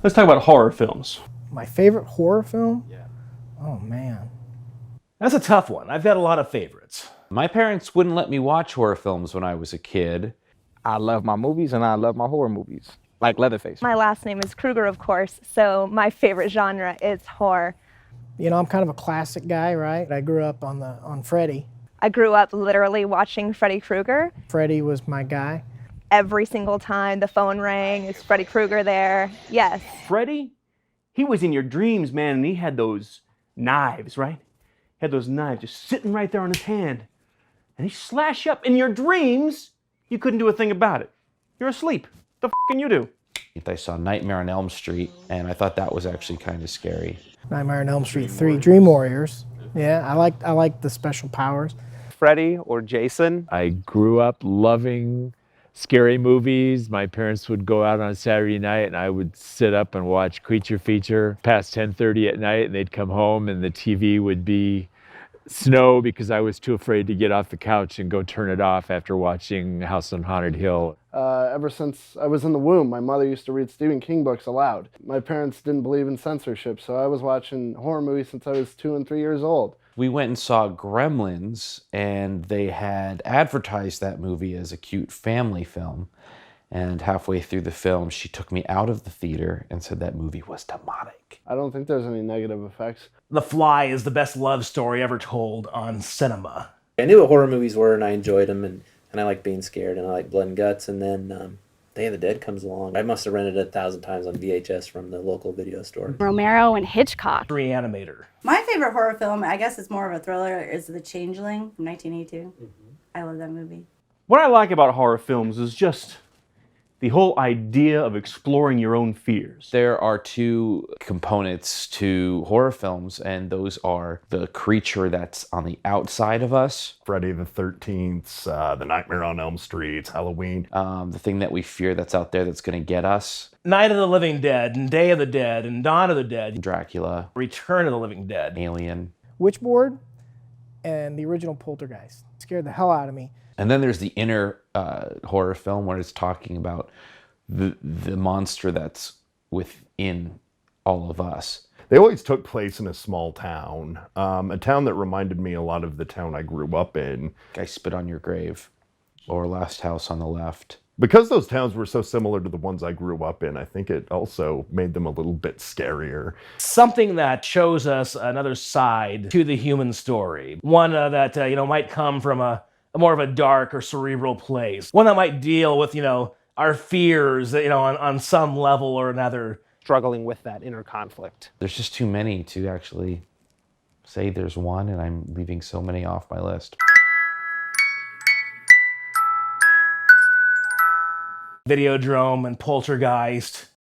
Let's talk about horror films. My favorite horror film? Yeah. Oh, man. That's a tough one. I've got a lot of favorites. My parents wouldn't let me watch horror films when I was a kid. I love my movies and I love my horror movies, like Leatherface. My last name is Kruger, of course, so my favorite genre is horror. You know, I'm kind of a classic guy, right? I grew up on Freddy. I grew up literally watching Freddy Krueger. Freddy was my guy. Every single time the phone rang, is Freddy Krueger there? Yes. Freddy, he was in your dreams, man, and he had those knives, right? He had those knives just sitting right there on his hand. And he slash you up in your dreams. You couldn't do a thing about it. You're asleep. The f can you do? I saw Nightmare on Elm Street, and I thought that was actually kind of scary. Nightmare on Elm Street 3, Dream Warriors. Yeah, I like the special powers. Freddy or Jason. I grew up loving scary movies. My parents would go out on Saturday night and I would sit up and watch Creature Feature past 10:30 at night, and they'd come home and the TV would be snow because I was too afraid to get off the couch and go turn it off after watching House on Haunted Hill. Ever since I was in the womb, my mother used to read Stephen King books aloud. My parents didn't believe in censorship, so I was watching horror movies since I was 2 and 3 years old. We went and saw Gremlins, and they had advertised that movie as a cute family film. And halfway through the film, she took me out of the theater and said that movie was demonic. I don't think there's any negative effects. The Fly is the best love story ever told on cinema. I knew what horror movies were, and I enjoyed them, and I liked being scared, and I liked blood and guts, and then Day of the Dead comes along. I must have rented it 1,000 times on VHS from the local video store. Romero and Hitchcock. Reanimator. My favorite horror film, I guess it's more of a thriller, is The Changeling from 1982. I love that movie. What I like about horror films is just the whole idea of exploring your own fears. There are two components to horror films, and those are the creature that's on the outside of us. Friday the 13th, the Nightmare on Elm Street, Halloween. The thing that we fear that's out there that's going to get us. Night of the Living Dead, and Day of the Dead, and Dawn of the Dead. Dracula. Return of the Living Dead. Alien. Witchboard and the original Poltergeist. It scared the hell out of me. And then there's the inner horror film where it's talking about the monster that's within all of us. They always took place in a small town, a town that reminded me a lot of the town I grew up in. I Spit on Your Grave, or Last House on the Left. Because those towns were so similar to the ones I grew up in, I think it also made them a little bit scarier. Something that shows us another side to the human story. One that might come from a more of a dark or cerebral place. One that might deal with, our fears, on some level or another. Struggling with that inner conflict. There's just too many to actually say there's one, and I'm leaving so many off my list. Videodrome and Poltergeist.